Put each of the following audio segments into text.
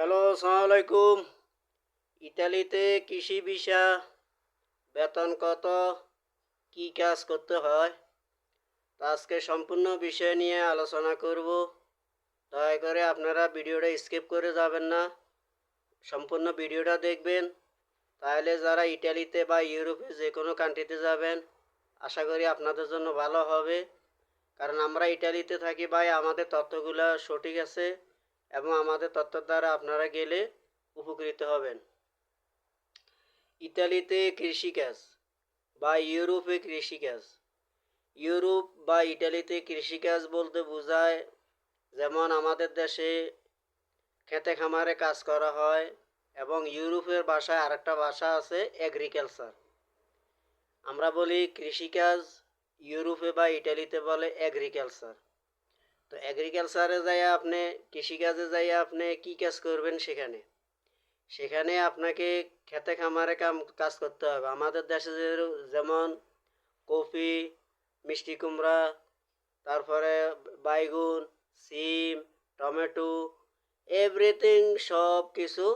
Hello, আসসালামু আলাইকুম। ইতালিতে কৃষি ভিসা, বেতন কত, কি কাজ করতে হয়, তা আজকে সম্পূর্ণ বিষয় নিয়ে আলোচনা করব। দয়া করে আপনারা ভিডিওটা স্কিপ করে যাবেন না, সম্পূর্ণ ভিডিওটা দেখবেন। তাহলে যারা ইতালিতে বা ইউরোপে যে কোনো কান্ট্রিতে যাবেন, আশা করি আপনাদের জন্য ভালো হবে। কারণ আমরা ইতালিতে থাকি ভাই, আমাদের তথ্যগুলো সঠিক আছে এবং আমাদের তথ্যের দ্বারা আপনারা গেলে উপকৃত হবেন। ইতালিতে কৃষিকাজ বা ইউরোপে কৃষিকাজ। ইউরোপ বা ইটালিতে কৃষিকাজ বলতে বোঝায়, যেমন আমাদের দেশে খেতে খামারে কাজ করা হয়, এবং ইউরোপের ভাষায় আরেকটা ভাষা আছে এগ্রিকালচার। আমরা বলি কৃষিকাজ, ইউরোপে বা ইটালিতে বলে এগ্রিকালচার। তো এগ্রিকালচারে যাই আপনি, কৃষিকাজে যাই আপনি কি কাজ করবেন সেখানে সেখানে আপনাকে খেতে খামারে কাজ করতে হবে। আমাদের দেশে যেমন কফি, মিষ্টি কুমড়া, তারপরে বাইগুন, সিম, টমেটো, এভরিথিং সব কিছু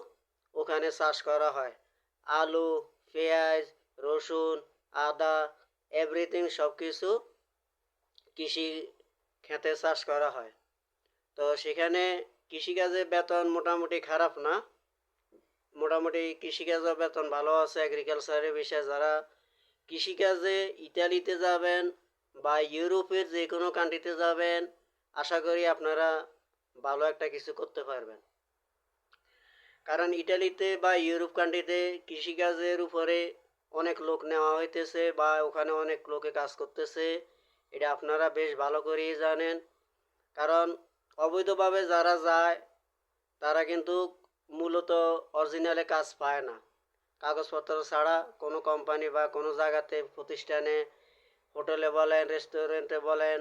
ওখানে চাষ করা হয়। আলু, পেঁয়াজ, রসুন, আদা, এভরিথিং সব কিছু কৃষি খেতে চাষ করা হয়। তো সেখানে কৃষিকাজে বেতন মোটামুটি খারাপ না, মোটামুটি কৃষিকাজের বেতন ভালো আছে। এগ্রিকালচারের বিষয়ে যারা কৃষিকাজে ইতালিতে যাবেন বা ইউরোপের যে কোনো কান্ট্রিতে যাবেন, আশা করি আপনারা ভালো একটা কিছু করতে পারবেন। কারণ ইটালিতে বা ইউরোপ কান্ট্রিতে কৃষিকাজের উপরে অনেক লোক নেওয়া হইতেছে বা ওখানে অনেক লোকে কাজ করতেছে, এটা আপনারা বেশ ভালো করেই জানেন। কারণ অবৈধভাবে যারা যায় তারা কিন্তু মূলত অরিজিনালে কাজ পায় না। কাগজপত্র ছাড়া কোনো কোম্পানি বা কোনো জায়গাতে, প্রতিষ্ঠানে, হোটেলে বলেন, রেস্টুরেন্টে বলেন,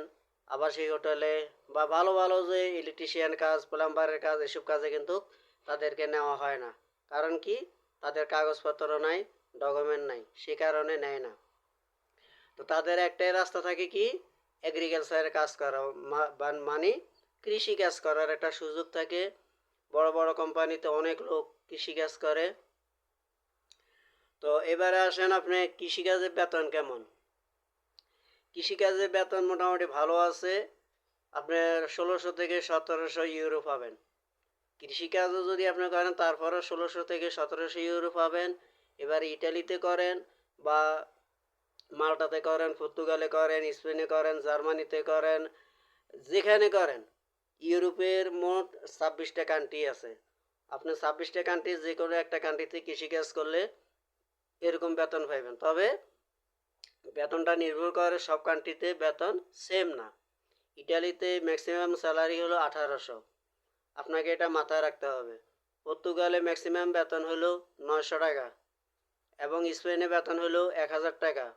আবাসিক হোটেলে বা ভালো ভালো যে ইলেকট্রিশিয়ান কাজ, প্লাম্বারের কাজ, এসব কাজে কিন্তু তাদেরকে নেওয়া হয় না। কারণ কি? তাদের কাগজপত্র নাই, ডকুমেন্ট নাই, সে কারণে নেয় না। তো তাদের একটাই রাস্তা থাকে কি? এগ্রিকালচারের কাজ করা, মানে কৃষি কাজ করার একটা সুযোগ থাকে। বড় বড় কোম্পানিতে অনেক লোক কৃষিকাজ করে। তো এবারে আসেন, আপনি কৃষিকাজের বেতন কেমন? কৃষিকাজের বেতন মোটামুটি ভালো আছে। আপনার 1600 থেকে 1700 ইউরো পাবেন। কৃষিকাজও যদি আপনি করেন তারপরে 1600 থেকে 1700 ইউরো পাবেন। এবার ইটালিতে করেন বা মাল্টাতে করেন, পর্তুগালে করেন, স্পেনে করেন, জার্মানিতে করেন, যেখানে করেন, ইউরোপের মোট 26টা কান্ট্রি আছে। আপনি 26টা কান্ট্রি যে কোনো একটা কান্ট্রিতে কৃষিকাজ করলে এরকম বেতন পাইবেন। তবে বেতনটা নির্ভর করে, সব কান্ট্রিতে বেতন সেম না। ইটালিতে ম্যাক্সিমাম স্যালারি হলো 1800, আপনাকে এটা মাথায় রাখতে হবে। পর্তুগালে ম্যাক্সিমাম বেতন হলো 900 টাকা, এবং স্পেনে বেতন হলো 1000 টাকা,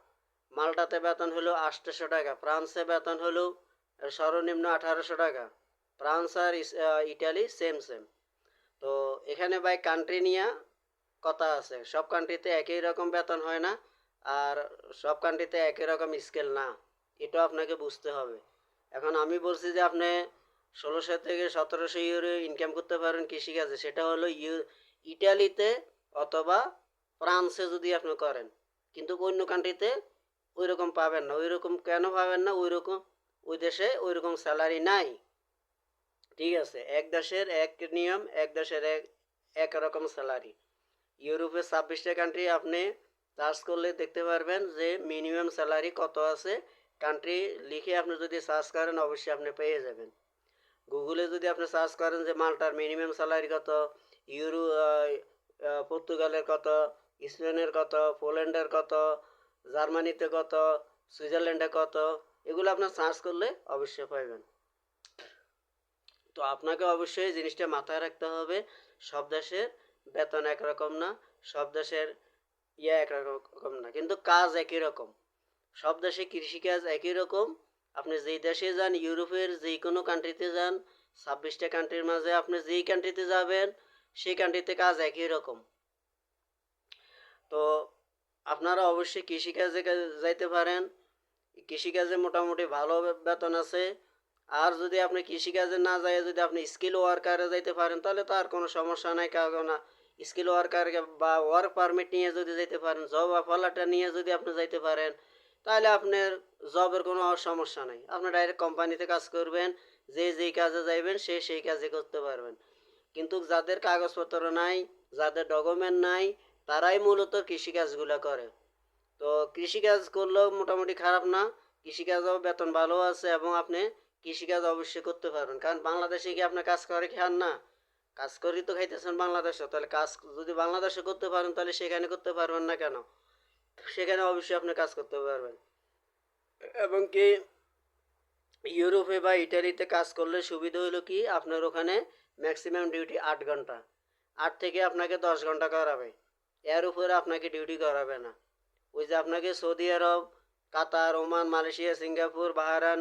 মাল্টাতে বেতন হলো 800 টাকা, ফ্রান্সে বেতন হলো সর্বনিম্ন 1800 টাকা। ফ্রান্স আর ইটালি সেম সেম। তো এখানে ভাই কান্ট্রি নিয়ে কথা আছে, সব কান্ট্রিতে একই রকম বেতন হয় না, আর সব কান্ট্রিতে একই রকম স্কেল না, এটা আপনাকে বুঝতে হবে। এখন আমি বলছি যে আপনি 1600 থেকে 1700 ইউরো ইনকাম করতে পারেন কৃষিকাজে, সেটা হলো ইটালিতে অথবা ফ্রান্সে যদি আপনি করেন। কিন্তু অন্য কান্ট্রিতে ওই রকম পাবেন না। ওই রকম কেন পাবেন না? ওই রকম, ওই দেশে ওই রকম স্যালারি নাই। ঠিক আছে, এক দেশের এক নিয়ম, এক দেশের এক রকম স্যালারি। ইউরোপের 26টা কান্ট্রি আপনি সার্চ করলে দেখতে পারবেন যে মিনিমাম স্যালারি কত আছে। কান্ট্রি লিখে আপনি যদি সার্চ করেন অবশ্যই আপনি পেয়ে যাবেন। গুগলে যদি আপনি সার্চ করেন যে মাল্টার মিনিমাম স্যালারি কত, ইউরো পর্তুগালের কত, স্পেনের কত, পোল্যান্ডের কত, জার্মানিতে কত, সুইজারল্যান্ডে কত, এগুলো আপনার সার্চ করলে অবশ্যই পাইবেন। তো আপনাকে অবশ্যই জিনিসটা মাথায় রাখতে হবে, সব দেশের বেতন একরকম না, সব দেশের একরকম না, কিন্তু কাজ একই রকম। সব দেশে কৃষিকাজ একই রকম। আপনি যেই দেশে যান, ইউরোপের যে কোনো কান্ট্রিতে যান, 26টা কান্ট্রির মাঝে আপনি যেই কান্ট্রিতে যাবেন সেই কান্ট্রিতে কাজ একই রকম। তো আপনারা অবশ্যই কৃষিকাজে যাইতে পারেন। কৃষিকাজে মোটামুটি ভালো বেতন আছে। আর যদি আপনি কৃষিকাজে না যায় যদি আপনি স্কিল ওয়ার্কারে যাইতে পারেন তাহলে তো আর কোনো সমস্যা নাই, কারণ স্কিল ওয়ার্কার বা ওয়ার্ক পারমিট নিয়ে যদি যেতে পারেন, জব অফারটা নিয়ে যদি আপনি যাইতে পারেন, তাহলে আপনার জবের কোনো সমস্যা নেই। আপনি ডাইরেক্ট কোম্পানিতে কাজ করবেন, যে যেই কাজে যাইবেন সে সেই কাজে করতে পারবেন। কিন্তু যাদের কাগজপত্র নাই, যাদের ডকুমেন্ট নাই, তারাই মূলত কৃষিকাজগুলো করে। তো কৃষিকাজ করলেও মোটামুটি খারাপ না, কৃষিকাজও বেতন ভালো আছে এবং আপনি কৃষিকাজ অবশ্যই করতে পারবেন। কারণ বাংলাদেশে কি আপনি কাজ করে খান না? কাজ করেই তো খাইতেছেন বাংলাদেশে, তাহলে কাজ যদি বাংলাদেশে করতে পারেন তাহলে সেখানে করতে পারবেন না কেন? সেখানে অবশ্যই আপনি কাজ করতে পারবেন। এবং কি ইউরোপে বা ইটালিতে কাজ করলে সুবিধা হলো কি আপনার ওখানে ম্যাক্সিমাম ডিউটি 8 ঘন্টা, 8 থেকে আপনাকে 10 ঘন্টা করাবে, এর উপরে আপনাকে ডিউটি করাবে না। ওই যে আপনাকে সৌদি আরব, কাতার, ওমান, মালয়েশিয়া, সিঙ্গাপুর, বাহরান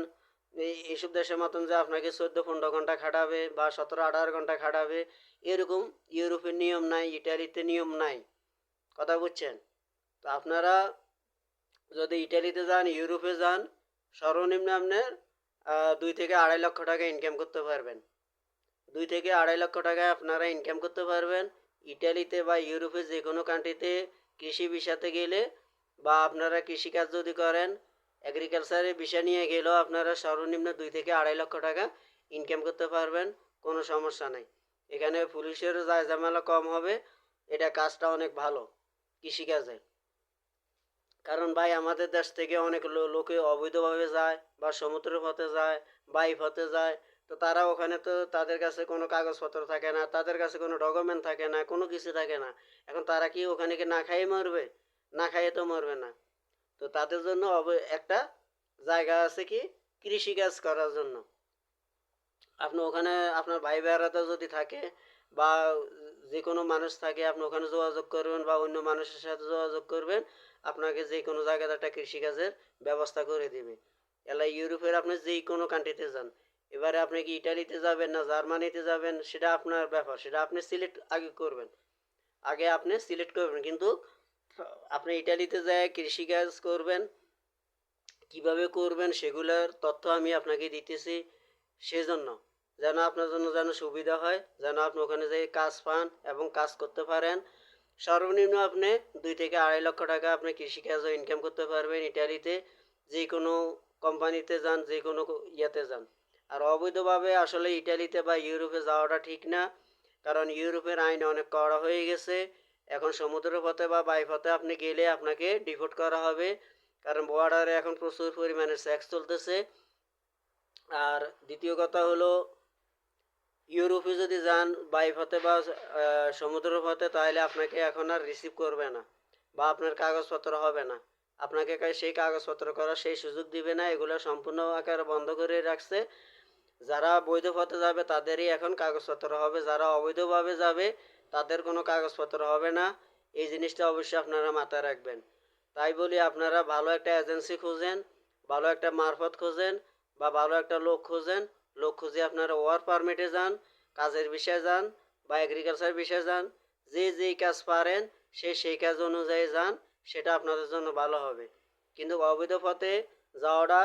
এইসব দেশের মতন যে আপনাকে 14-15 ঘন্টা খাটাবে বা 17-18 ঘন্টা খাটাবে, এরকম ইউরোপের নিয়ম নাই, ইটালিতে নিয়ম নাই। কথা বুঝছেন? তো আপনারা যদি ইটালিতে যান, ইউরোপে যান, সর্বনিম্ন আপনার 2 থেকে 2.5 লক্ষ টাকা ইনকাম করতে পারবেন। 2 থেকে 2.5 লক্ষ টাকায় আপনারা ইনকাম করতে পারবেন। ইটালিতে বা ইউরোপে যে কোনো কান্ট্রিতে কৃষি ভিসাতে গেলে বা আপনারা কৃষিকাজ যদি করেন, এগ্রিকালচারের ভিসা নিয়ে গেলেও আপনারা সর্বনিম্ন 2 থেকে 2.5 লক্ষ টাকা ইনকাম করতে পারবেন, কোনো সমস্যা নাই। এখানে পুলিশের ঝামেলা কম হবে, এটা কাজটা অনেক ভালো কৃষিকাজে। কারণ ভাই আমাদের দেশ থেকে অনেক লোকে অবৈধভাবে যায় বা সমুদ্রের পথে যায়, বাই পথে যায়। তো তারা ওখানে তো তাদের কাছে কোনো কাগজপত্র থাকে না, তাদের কাছে কোনো ডকুমেন্ট থাকে না, কোনো কিছু থাকে না। এখন তারা কি ওখানে কি না খাইয়ে মরবে? না খাইয়ে তো মরবে না। তো তাদের জন্য একটা জায়গা আছে কি কৃষিকাজ করার জন্য। আপনি ওখানে আপনার ভাই বেড়াতে যদি থাকে বা যে কোনো মানুষ থাকে, আপনি ওখানে যোগাযোগ করবেন বা অন্য মানুষের সাথে যোগাযোগ করবেন, আপনাকে যে কোনো জায়গাতে একটা কৃষিকাজের ব্যবস্থা করে দেবে। এলা ইউরোপের আপনি যেই কোনো কান্ট্রিতে যান, এবারে আপনি কি ইটালিতে যাবেন না জার্মানিতে যাবেন সেটা আপনার ব্যাপার, সেটা আপনি সিলেক্ট আগে করবেন। আগে আপনি সিলেক্ট করবেন, কিন্তু আপনি ইটালিতে যায় কৃষিকাজ করবেন, কিভাবে করবেন সেগুলোর তথ্য আমি আপনাকে দিতেছি, সেজন্য যেন আপনার জন্য যেন সুবিধা হয়, যেন আপনি ওখানে যেয়ে কাজ পান এবং কাজ করতে পারেন। সর্বনিম্ন আপনি 2 থেকে 2.5 লক্ষ টাকা আপনি কৃষিকাজও ইনকাম করতে পারবেন ইটালিতে, যে কোনো কোম্পানিতে যান, যে কোনো ইয়েতে যান। আর অবৈধভাবে আসলে ইটালিতে বা ইউরোপে যাওয়াটা ঠিক না, কারণ ইউরোপের আইন অনেক কড়া হয়ে গেছে। এখন সমুদ্রের পথে বা বাই পথে আপনি গেলে আপনাকে ডিপোর্ট করা হবে, কারণ বর্ডারে এখন প্রচুর পরিমাণে সেক্স চলতেছে। আর দ্বিতীয় কথা হলো ইউরোপে যদি যান বাই পথে বা সমুদ্রের পথে, তাহলে আপনাকে এখন আর রিসিভ করবে না বা আপনার কাগজপত্র হবে না, আপনাকে সেই কাগজপত্র করার সেই সুযোগ দিবে না। এগুলো সম্পূর্ণ আকারে বন্ধ করে রাখছে। যারা বৈধ পথে যাবে তাদেরই এখন কাগজপত্র হবে, যারা অবৈধভাবে যাবে তাদের কোনো কাগজপত্র হবে না। এই জিনিসটা অবশ্যই আপনারা মাথায় রাখবেন। তাই বলি আপনারা ভালো একটা এজেন্সি খুঁজেন, ভালো একটা মারফত খোঁজেন বা ভালো একটা লোক খোঁজেন। লোক খুঁজে আপনারা ওয়ার্ক পারমিটে যান, কাজের বিষয়ে যান বা এগ্রিকালচার বিষয়ে যান, যে যেই কাজ পারেন সেই কাজ অনুযায়ী যান, সেটা আপনাদের জন্য ভালো হবে। কিন্তু অবৈধ পথে যাওয়াটা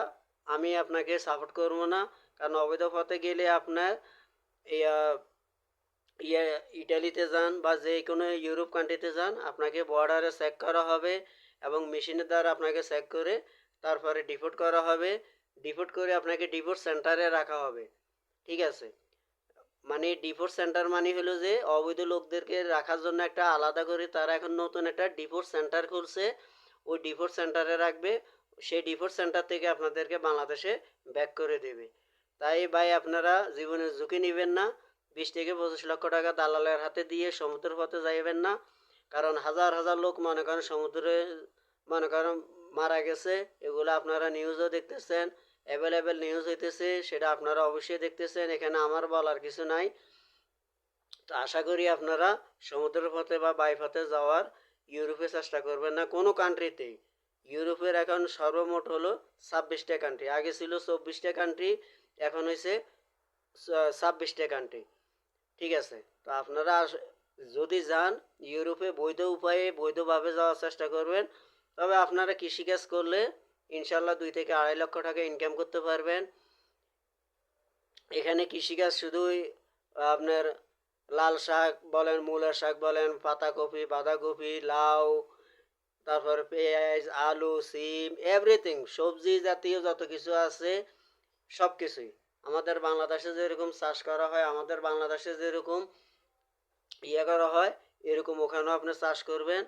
আমি আপনাকে সাপোর্ট করবো না, কারণ অবৈধ পথে গেলে আপনার ইয়ে ইটালিতে যান বা যে কোনো ইউরোপ কান্ট্রিতে যান, আপনাকে বর্ডারে চেক করা হবে এবং মেশিনের দ্বারা আপনাকে চেক করে তারপরে ডিপোর্ট করা হবে। ডিপোর্ট করে আপনাকে ডিপোর্ট সেন্টারে রাখা হবে। ঠিক আছে? মানে ডিপোর্ট সেন্টার মানে হলো যে অবৈধ লোকদেরকে রাখার জন্য একটা আলাদা করে তারা এখন নতুন একটা ডিপোর্ট সেন্টার খুলছে। ওই ডিপোর্ট সেন্টারে রাখবে, সেই ডিপোর্ট সেন্টার থেকে আপনাদেরকে বাংলাদেশে ব্যাক করে দেবে। তাই ভাই আপনারা জীবনের ঝুঁকি নেবেন না, 20 থেকে 25 লক্ষ টাকা দালালের হাতে দিয়ে সমুদ্রের পথে যাইবেন না। কারণ হাজার হাজার লোক মনে করেন সমুদ্রে মনে করেন মারা গেছে, এগুলো আপনারা নিউজও দেখতেছেন, অ্যাভেলেবেল নিউজ হইতেছে, সেটা আপনারা অবশ্যই দেখতেছেন, এখানে আমার বলার কিছু নাই। তো আশা করি আপনারা সমুদ্রের পথে বা বাই পথে যাওয়ার ইউরোপে চেষ্টা করবেন না কোনো কান্ট্রিতেই। ইউরোপের এখন সর্বমোট হলো 26টা কান্ট্রি, আগে ছিল 24টা কান্ট্রি, এখন হয়েছে 26টা কান্ট্রি। ঠিক আছে? তো আপনারা যদি যান ইউরোপে বৈধ উপায়ে বৈধভাবে যাওয়ার চেষ্টা করবেন, তবে আপনারা কৃষিকাজ করলে ইনশাল্লাহ 2 থেকে 2.5 লক্ষ টাকা ইনকাম করতে পারবেন। এখানে কৃষিকাজ শুধুই আপনার লাল শাক বলেন, মূলা শাক বলেন, পাতাকপি, বাঁধাকপি, লাউ, তারপর পেঁয়াজ, আলু, সিম, এভরিথিং সবজি জাতীয় যত কিছু আছে সব কিছুই আমাদের বাংলাদেশে যেরকম চাষ করা হয়, আমাদের বাংলাদেশে যেরকম ইয়ে করা হয়, এরকম ওখানেও আপনি চাষ করবেন।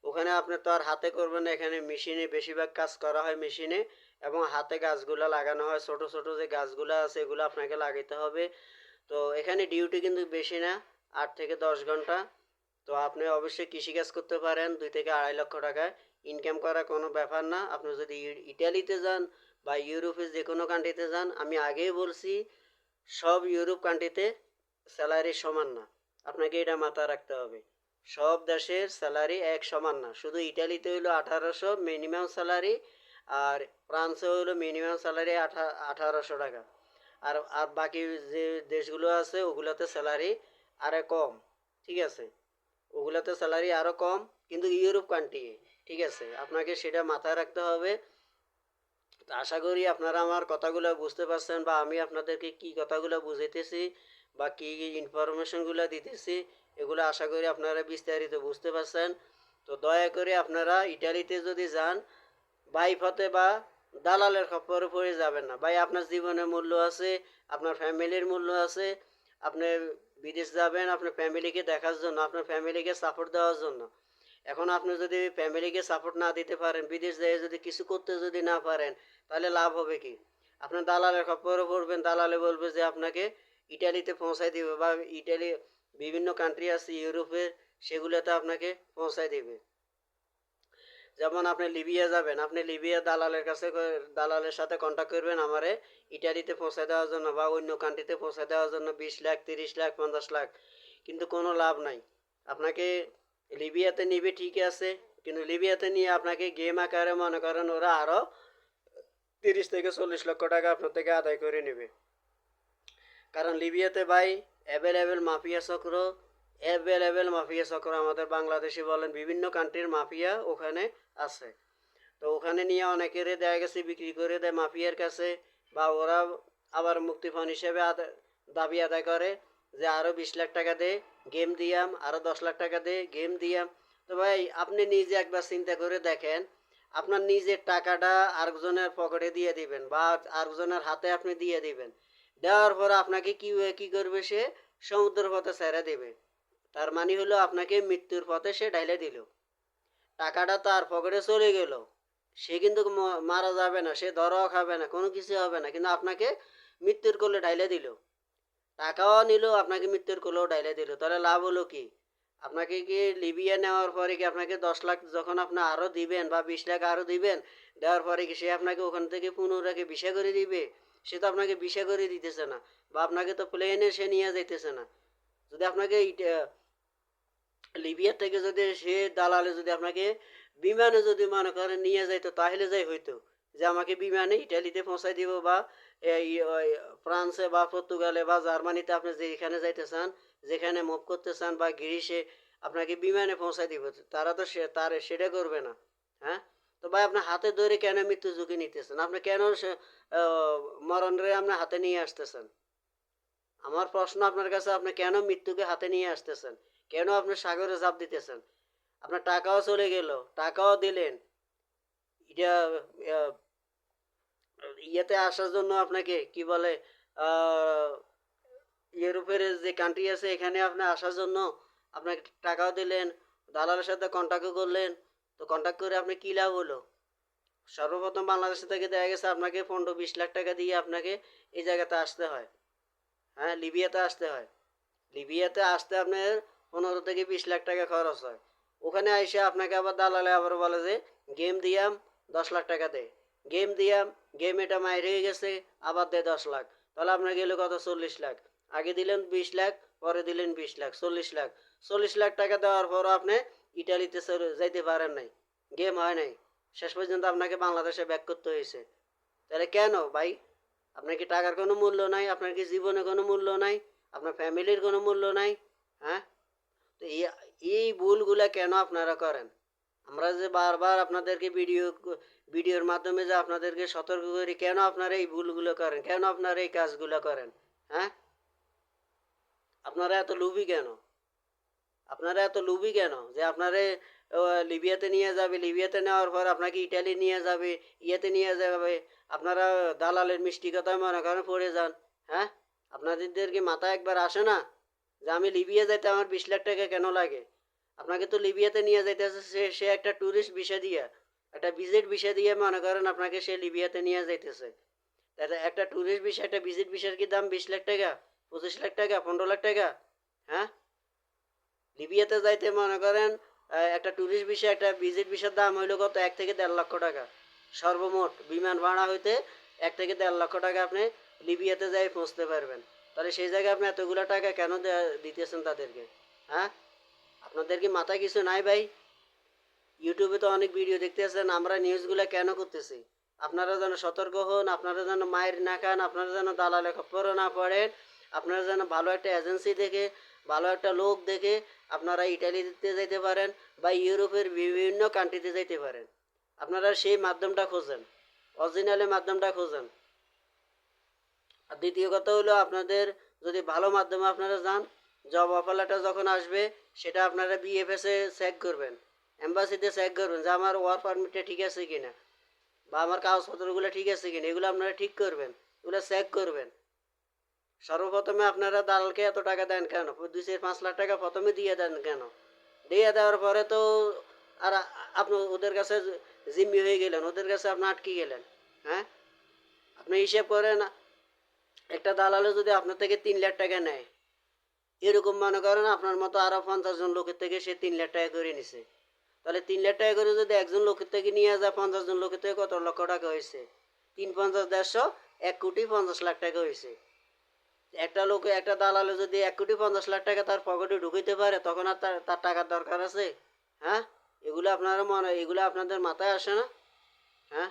ওখানে আপনি তো আর হাতে করবেন না, এখানে মেশিনে বেশিরভাগ কাজ করা হয় মেশিনে, এবং হাতে গাছগুলো লাগানো হয়। ছোট ছোট যে গাছগুলো আছে এগুলো আপনাকে লাগাইতে হবে। তো এখানে ডিউটি কিন্তু বেশি না, 8 থেকে 10 ঘন্টা। তো আপনি অবশ্যই কৃষিকাজ করতে পারেন 2 থেকে 2.5 লক্ষ টাকায় ইনকাম করা কোনো ব্যাপার না। আপনি যদি ইটালিতে যান বা ইউরোপের যে কোনো কান্ট্রিতে যান, আমি আগেই বলছি সব ইউরোপ কান্ট্রিতে স্যালারি সমান না, আপনাকে এটা মাথায় রাখতে হবে। সব দেশের স্যালারি এক সমান না, শুধু ইটালিতে হইলো 1800 মিনিমাম স্যালারি, আর ফ্রান্সে হইলো মিনিমাম স্যালারি 1800 টাকা। আর আর বাকি যে দেশগুলো আছে ওগুলোতে স্যালারি আরে কম, ঠিক আছে, ওগুলোতে স্যালারি আরও কম, কিন্তু ইউরোপ কান্ট্রি, ঠিক আছে, আপনাকে সেটা মাথায় রাখতে হবে। তো আশা করি আপনারা আমার কথাগুলো বুঝতে পারছেন, বা আমি আপনাদেরকে কি কথাগুলো বুঝাইতেছি বা কি ইনফরমেশনগুলো দিতেছি এগুলো আশা করি আপনারা বিস্তারিত বুঝতে পারছেন। তো দয়া করে আপনারা ইটালিতে যদি যান বাই পথে বা দালালের খপ্পরে পড়ে যাবেন না ভাই। আপনার জীবনের মূল্য আছে, আপনার ফ্যামিলির মূল্য আছে। আপনি বিদেশ যাবেন আপনার ফ্যামিলিকে দেখার জন্য, আপনার ফ্যামিলিকে সাপোর্ট দেওয়ার জন্য। এখন আপনি যদি ফ্যামিলিকে সাপোর্ট না দিতে পারেন, বিদেশ যেয়ে যদি কিছু করতে যদি না পারেন, তাহলে লাভ হবে কি? আপনার দালালের খপ্পরে পড়বেন, দালালে বলবে যে আপনাকে ইটালিতে পৌঁছায় দিবে, বা ইটালি বিভিন্ন কান্ট্রি আছে ইউরোপের, সেগুলোতে আপনাকে পৌঁছায় দিবে। যেমন আপনি লিবিয়া যাবেন, আপনি লিবিয়া দালালের কাছে দালালের সাথে কন্ট্যাক্ট করবেন আমারে ইটালিতে পৌঁছে দেওয়ার জন্য বা অন্য কান্ট্রিতে পৌঁছে দেওয়ার জন্য 20 লাখ, 30 লাখ, 50 লাখ, কিন্তু কোনো লাভ নাই। আপনাকে লিবিয়াতে নিবে ঠিক আছে, কিন্তু লিবিয়াতে নিয়ে আপনাকে গেম আকারে মনে করেন ওরা আরও 30 থেকে 40 লক্ষ টাকা আপনার থেকে আদায় করে নেবে। কারণ লিবিয়াতে ভাই অ্যাভেলেবেল মাফিয়া চক্র আমাদের বাংলাদেশি বলেন বিভিন্ন কান্ট্রির মাফিয়া ওখানে আছে। তো ওখানে নিয়ে অনেকেরে দেখা গেছে বিক্রি করে দেয় মাফিয়ার কাছে, বা ওরা আবার মুক্তিপণ হিসেবে দাবি আদায় করে যে আরও 20 লাখ টাকা দে গেম দিয়াম, আরও 10 লাখ টাকা দে গেম দিয়াম। তো ভাই আপনি নিজে একবার চিন্তা করে দেখেন, আপনার নিজের টাকাটা আরেকজনের পকেটে দিয়ে দিবেন বা আরেকজনের হাতে আপনি দিয়ে দিবেন, দেওয়ার পর আপনাকে কি করবে সে? সমুদ্র পথে ছেড়ে দেবে। তার মানে হলো আপনাকে মৃত্যুর পথে সে ঢাইলে দিল, টাকাটা তার পকেটে চলে গেল। সে কিন্তু মারা যাবে না, সে ধরাও খাবে না, কোনো কিছু হবে না, কিন্তু আপনাকে মৃত্যুর কোলে ঢাইলে দিল। টাকাও নিল, আপনাকে মৃত্যুর কোলেও ঢাইলে দিল। তাহলে লাভ হলো কি? আপনাকে কি লিবিয়া নেওয়ার পরে কি আপনাকে 10 লাখ যখন আপনি আরও দিবেন বা 20 লাখ আরও দিবেন, দেওয়ার পরে কি সে আপনাকে ওখান থেকে পুনরায় ভিসা করে দিবে? সে তো আপনাকে ভিসা করে দিতেছে না, বা আপনাকে তো প্লেনে সে নিয়ে যাইতেছে না। যদি আপনাকে লিবিয়া থেকে যদি সে দালালে যদি আপনাকে বিমানে যদি মনে করেন নিয়ে যাইতো, তাহলে যাই হইতো যে আমাকে বিমানে ইটালিতে পৌঁছাই দিব, বা এই ফ্রান্সে বা পর্তুগালে বা জার্মানিতে আপনি যেখানে যাইতে চান, যেখানে মুভ করতে চান, বা গ্রিসে আপনাকে বিমানে পৌঁছাই দিব। তারা তো সেটা করবে না। হ্যাঁ, তো ভাই আপনার হাতে ধরে কেন মৃত্যু ঝুঁকি নিতেছেন? আপনি কেন মরণরে আপনার হাতে নিয়ে আসতেছেন? আমার প্রশ্ন আপনার কাছে, আপনি কেন মৃত্যুকে হাতে নিয়ে আসতেছেন? কেন আপনি সাগরে ঝাঁপ দিতেছেন? আপনার টাকাও চলে গেল, টাকাও দিলেন, এটা ইয়েতে আসার জন্য আপনাকে কি বলে ইউরোপের যে কান্ট্রি আছে এখানে আপনি আসার জন্য আপনাকে টাকাও দিলেন, দালালের সাথে কন্ট্যাক্টও করলেন। তো কন্ট্যাক্ট করে আপনি কী লাভ হলো? সর্বপ্রথম বাংলাদেশ থেকে দেখা গেছে আপনাকে 15-20 লাখ টাকা দিয়ে আপনাকে এই জায়গাতে আসতে হয়। হ্যাঁ, লিবিয়াতে আসতে হয়। লিবিয়াতে আসতে আপনার 15 থেকে 20 লাখ টাকা খরচ হয়। ওখানে এসে আপনাকে আবার দালালে আবার বলে যে গেম দিয়াম, 10 লাখ টাকা দে গেম দিয়াম, গেম এটা মাইর হয়ে গেছে, আবার দে 10 লাখ। তাহলে আপনার গেলে কত? 40 লাখ। আগে দিলেন 20 লাখ, পরে দিলেন 20 লাখ, 40 লাখ। 40 লাখ টাকা দেওয়ার পরও আপনি ইটালিতে যাইতে পারেন নাই, গেম হয় নাই, শেষ পর্যন্ত আপনাকে বাংলাদেশে ব্যাক করতে হয়েছে। তাহলে কেন ভাই? আপনার কি টাকার কোনো মূল্য নাই? আপনার কি জীবনে কোনো মূল্য নাই? আপনার ফ্যামিলির কোনো মূল্য নাই? হ্যাঁ, তো এই ভুলগুলা কেন আপনারা করেন? আমরা যে বারবার আপনাদেরকে ভিডিওর মাধ্যমে যে আপনাদেরকে সতর্ক করি, কেন আপনারা এই ভুলগুলো করেন? কেন আপনারা এই কাজগুলো করেন? হ্যাঁ? আপনারা এত লোভী কেন? আপনারা এত লোভী কেন যে আপনারে লিবিয়াতে নিয়ে যাবে, লিবিয়াতে নেওয়ার পর আপনাকে ইটালি নিয়ে যাবে, ইয়েতে নিয়ে যাবে, আপনারা দালালের মিষ্টি কথায় মনে করেন পড়ে যান। হ্যাঁ, আপনাদের কি মাথায় একবার আসে না যে আমি লিবিয়া যাইতে আমার 20 লাখ টাকা কেন লাগে? আপনাকে তো লিবিয়াতে নিয়ে যাইতেছে সে একটা ট্যুরিস্ট ভিসা দিয়ে, একটা ভিজিট ভিসা দিয়ে মনে করেন আপনাকে সে লিবিয়াতে নিয়ে যাইতেছে। একটা ট্যুরিস্ট ভিসা, একটা ভিজিট ভিসার কি দাম 20 লাখ টাকা, 25 লাখ টাকা, 15 লাখ টাকা? হ্যাঁ, লিবিয়াতে যাইতে মনে করেন একটা ট্যুরিস্ট ভিসা, একটা ভিজিট ভিসার দাম হইলো কত, 1 থেকে 1.5 লক্ষ টাকা সর্বমোট। বিমান ভাড়া হইতে 1 থেকে 1.5 লক্ষ টাকা আপনি লিবিয়াতে যাই পৌঁছতে পারবেন। তাহলে সেই জায়গায় আপনি এতগুলো টাকা কেন দিতেছেন তাদেরকে? হ্যাঁ, আপনাদের কি মাথায় কিছু নাই ভাই? ইউটিউবে তো অনেক ভিডিও দেখতেছেন, আমরা নিউজগুলো কেন করতেছি? আপনারা যেন সতর্ক হন, আপনারা যেন মায়ের না খান, আপনারা যেন দালালে খপ্পরে না পড়েন, আপনারা যেন ভালো একটা এজেন্সি দেখে, ভালো একটা লোক দেখে আপনারা ইটালিতে যেতে পারেন বা ইউরোপের বিভিন্ন কান্ট্রিতে যেতে পারেন। আপনারা সেই মাধ্যমটা খোঁজেন, অরিজিনালি মাধ্যমটা খোঁজেন। আর দ্বিতীয় কথা হলো, আপনাদের যদি ভালো মাধ্যমে আপনারা যান, জব অফার লেটার যখন আসবে সেটা আপনারা বিএফএসে চেক করবেন, এম্বাসিতে চেক করবেন যে আমার ওয়ার্ক পারমিটটা ঠিক আছে কিনা বা আমার কাগজপত্রগুলো ঠিক আছে কিনা, এগুলো আপনারা ঠিক করবেন, এগুলো চেক করবেন। সর্বপ্রথমে আপনারা দালালকে এত টাকা দেন কেন? 2-5 লাখ টাকা প্রথমে দিয়ে দেন কেন? দিয়ে দেওয়ার পরে তো আর আপনি ওদের কাছে জিম্মি হয়ে গেলেন, ওদের কাছে আপনি আটকে গেলেন। হ্যাঁ, আপনি হিসেব করেন, একটা দালালে যদি আপনার থেকে 3 লাখ টাকা নেয়, এরকম মনে করেন আপনার মতো আরো 50 জন লোকের থেকে সে 3 লাখ টাকা করে নিছে। তাহলে 3 লাখ টাকা করে যদি একজন লোকের থেকে নিয়ে যায়, 50 জন লোকের থেকে কত লক্ষ টাকা হয়েছে? 3 × 5 = 150, 1,50,00,000 টাকা হয়েছে। একটা লোকে, একটা দালালে যদি 1,50,00,000 টাকা তার পকেটে ঢুকাইতে পারে, তখন আর তার তার টাকার দরকার আছে? হ্যাঁ, এগুলো আপনাদের মাথায় আসে না? হ্যাঁ,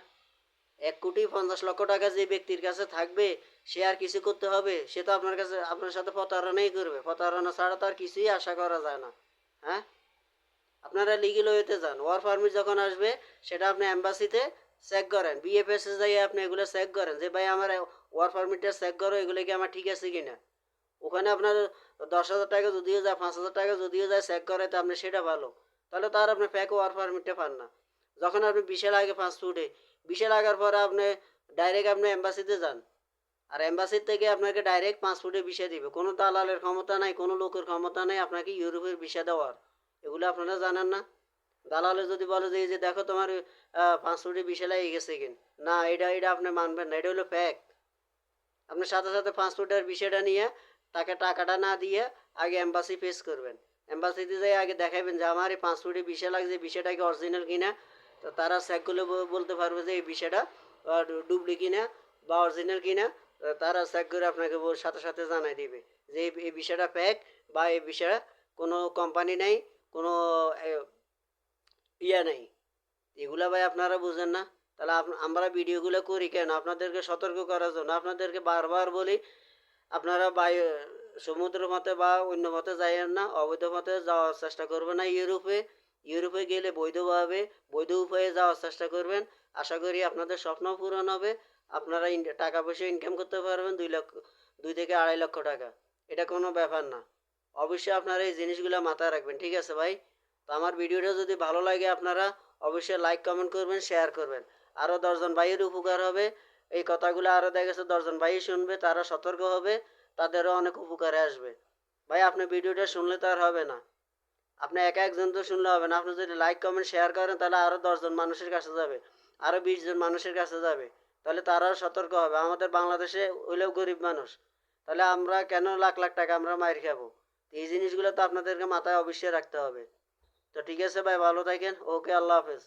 1,50,00,000 টাকা যে ব্যক্তির কাছে থাকবে, সে আর কিছু করতে হবে? সে তো আপনার কাছে, আপনার সাথে প্রতারণাই করবে। প্রতারণা ছাড়া তো আর কিছুই আশা করা যায় না। হ্যাঁ, আপনারা লিগেল ওয়েতে যান, ওয়ার্ক পারমিট যখন আসবে সেটা আপনি এম্বাসিতে চেক করেন, বিএফএসে যাই আপনি এগুলো চেক করেন যে ভাই আমার ওয়ার্ক পারমিটটা চেক করো, এগুলো কি আমার ঠিক আছে কিনা। ওখানে আপনার 10,000 টাকা যদিও যায়, 5,000 টাকা যদিও যায় চেক করাইতে, আপনি সেটা ভালো। তাহলে তো আর আপনি ফেক ওয়ার্ক পারমিটটা পান না। যখন আপনি বিশাল আগে পাসপোর্টে, বিশাল আগার পরে আপনি ডাইরেক্ট আপনি এম্বাসিতে যান, আর এম্বাসির থেকে আপনাকে ডাইরেক্ট পাসপোর্টে ভিসা দিবে। কোনো দালালের ক্ষমতা নাই, কোনো লোকের ক্ষমতা নাই আপনাকে ইউরোপের ভিসা দেওয়ার। এগুলো আপনারা জানেন না? দালালে যদি বলে যে এই যে দেখো তোমার পাসপোর্টে ভিসা লেগে গেছে কিন, না, এটা এটা আপনি মানবেন না, এটা হলো ফ্যাক। আপনি সাথে সাথে পাসপোর্টের ভিসাটা নিয়ে তাকে টাকাটা না দিয়ে আগে এম্বাসি ফেস করবেন। এম্বাসিতে যাই আগে দেখাবেন যে আমার এই পাসপোর্টে ভিসা লাগছে, ভিসাটা কি অরিজিনাল কিনা। তো তারা চেক করলে বলতে পারবে যে এই ভিসাটা ডুপ্লি কিনা বা অরিজিনাল কিনা। তারা চেক করে আপনাকে সাথে সাথে জানাই দিবে যে এই ভিসাটা ফ্যাক বা এই ভিসা কোনো কোম্পানি নাই, কোনো ইয়া নেই। এগুলা ভাই আপনারা বুঝেন না। তাহলে আমরা ভিডিওগুলো করি কেন? আপনাদেরকে সতর্ক করার জন্য। আপনাদেরকে বারবার বলি, আপনারা সমুদ্র পথে বা অন্য পথে যাইয়েন না, অবৈধ পথে যাওয়ার চেষ্টা করবেন না ইউরোপে। ইউরোপে গেলে বৈধভাবে, বৈধ উপায়ে যাওয়ার চেষ্টা করবেন। আশা করি আপনাদের স্বপ্ন পূরণ হবে। আপনারা টাকা পয়সা ইনকাম করতে পারবেন 2 থেকে 2.5 লক্ষ টাকা। এটা কোনো ব্যাপার না। অবশ্যই আপনারা এই জিনিসগুলো মাথায় রাখবেন, ঠিক আছে ভাই? তো আমার ভিডিওটা যদি ভালো লাগে আপনারা অবশ্যই লাইক কমেন্ট করবেন, শেয়ার করবেন। আরও 10 জন ভাইয়ের উপকার হবে। এই কথাগুলো আরও দেখা গেছে 10 জন ভাই শুনবে, তারা সতর্ক হবে, তাদেরও অনেক উপকারে আসবে। ভাই আপনি ভিডিওটা শুনলে তো আর হবে না, আপনি একা একজন তো শুনলে হবে না। আপনি যদি লাইক কমেন্ট শেয়ার করেন তাহলে আরও 10 জন মানুষের কাছে যাবে, আরও 20 জন মানুষের কাছে যাবে, তাহলে তারাও সতর্ক হবে। আমাদের বাংলাদেশে হইলেও গরিব মানুষ, তাহলে আমরা কেন লাখ লাখ টাকা আমরা মাইর খাবো? এই জিনিসগুলো তো আপনাদেরকে মাথায় অবশ্যই রাখতে হবে। তো ঠিক আছে ভাই, ভালো থাকেন। ওকে, আল্লাহ হাফেজ।